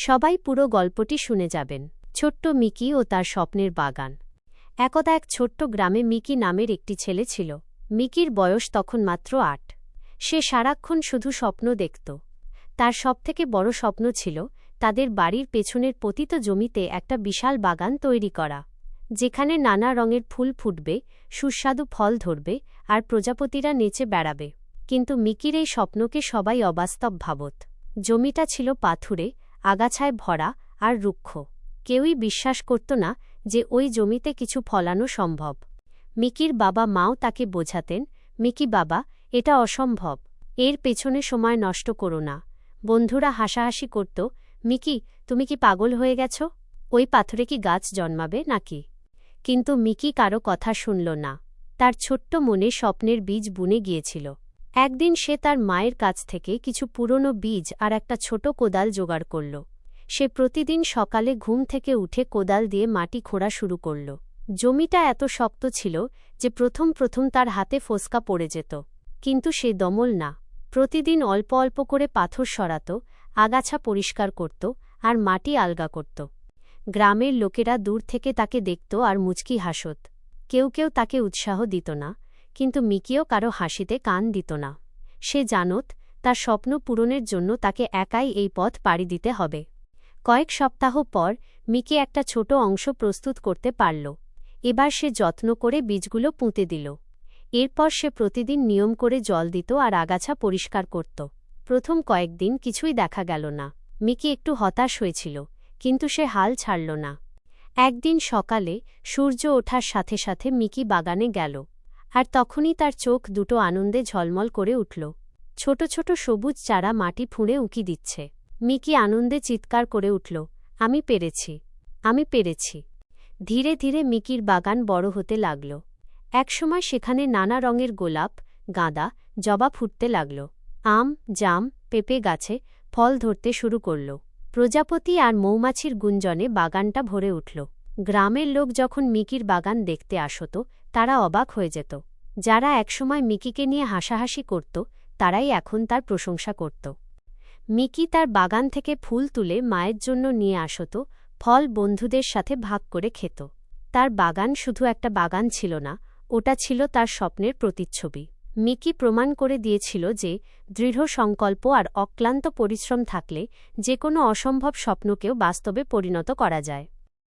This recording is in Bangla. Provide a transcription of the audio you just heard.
সবাই পুরো গল্পটি শুনে যাবেন। ছোট্ট মিকি ও তার স্বপ্নের বাগান। একদা এক ছোট্ট গ্রামে মিকি নামের একটি ছেলে ছিল। মিকির বয়স তখন মাত্র ৮। সে সারাক্ষণ শুধু স্বপ্ন দেখত। তার সবথেকে বড় স্বপ্ন ছিল তাদের বাড়ির পেছনের পতিত জমিতে একটা বিশাল বাগান তৈরি করা, যেখানে নানা রঙের ফুল ফুটবে, সুস্বাদু ফল ধরবে আর প্রজাপতিরা নেচে বেড়াবে। কিন্তু মিকির এই স্বপ্নকে সবাই অবাস্তব ভাবত। জমিটা ছিল পাথুরে, আগাছায় ভরা আর রুক্ষ। কেউই বিশ্বাস করত না যে ওই জমিতে কিছু ফলানো সম্ভব। মিকির বাবা মাও তাকে বোঝাতেন, মিকি বাবা, এটা অসম্ভব, এর পেছনে সময় নষ্ট করো না। বন্ধুরা হাসাহাসি করত, মিকি, তুমি কি পাগল হয়ে গেছ? ওই পাথরে কি গাছ জন্মাবে নাকি? কিন্তু মিকি কারো কথা শুনল না। তার ছোট্ট মনে স্বপ্নের বীজ বুনে গিয়েছিল। একদিন সে তার মায়ের কাছ থেকে কিছু পুরনো বীজ আর একটা ছোট কোদাল জোগাড় করল। সে প্রতিদিন সকালে ঘুম থেকে উঠে কোদাল দিয়ে মাটি খোঁড়া শুরু করল। জমিটা এত শক্ত ছিল যে প্রথম তার হাতে ফোসকা পড়ে যেত। কিন্তু সে দমল না। প্রতিদিন অল্প অল্প করে পাথর সরাত, আগাছা পরিষ্কার করত আর মাটি আলগা করত। গ্রামের লোকেরা দূর থেকে তাকে দেখত আর মুচকি হাসত। কেউ কেউ তাকে উৎসাহ দিত না, কিন্তু মিকিও কারো হাসিতে কান দিত না। সে জানত তার স্বপ্ন পূরণের জন্য তাকে একাই এই পথ পাড়ি দিতে হবে। কয়েক সপ্তাহ পর মিকি একটা ছোট অংশ প্রস্তুত করতে পারল। এবার সে যত্ন করে বীজগুলো পুঁতে দিল। এরপর সে প্রতিদিন নিয়ম করে জল দিত আর আগাছা পরিষ্কার করত। প্রথম কয়েকদিন কিছুই দেখা গেল না। মিকি একটু হতাশ হয়েছিল, কিন্তু সে হাল ছাড়ল না। একদিন সকালে সূর্য ওঠার সাথে সাথে মিকি বাগানে গেল, আর তখনই তার চোখ দুটো আনন্দে ঝলমল করে উঠল। ছোট ছোট সবুজ চারা মাটি ফুঁড়ে উঁকি দিচ্ছে। মিকি আনন্দে চিৎকার করে উঠল, আমি পেরেছি, আমি পেরেছি। ধীরে ধীরে মিকির বাগান বড় হতে লাগল। একসময় সেখানে নানা রঙের গোলাপ, গাঁদা, জবা ফুটতে লাগল। আম, জাম, পেঁপে গাছে ফল ধরতে শুরু করল। প্রজাপতি আর মৌমাছির গুঞ্জনে বাগানটা ভরে উঠল। গ্রামের লোক যখন মিকির বাগান দেখতে আসত, তারা অবাক হয়ে যেত। যারা একসময় মিকিকে নিয়ে হাসাহাসি করত, তারাই এখন তার প্রশংসা করত। মিকি তার বাগান থেকে ফুল তুলে মায়ের জন্য নিয়ে আসত, ফল বন্ধুদের সাথে ভাগ করে খেত। তার বাগান শুধু একটা বাগান ছিল না, ওটা ছিল তার স্বপ্নের প্রতিচ্ছবি। মিকি প্রমাণ করে দিয়েছিল যে দৃঢ় সংকল্প আর অক্লান্ত পরিশ্রম থাকলে যে কোনো অসম্ভব স্বপ্নকেও বাস্তবে পরিণত করা যায়।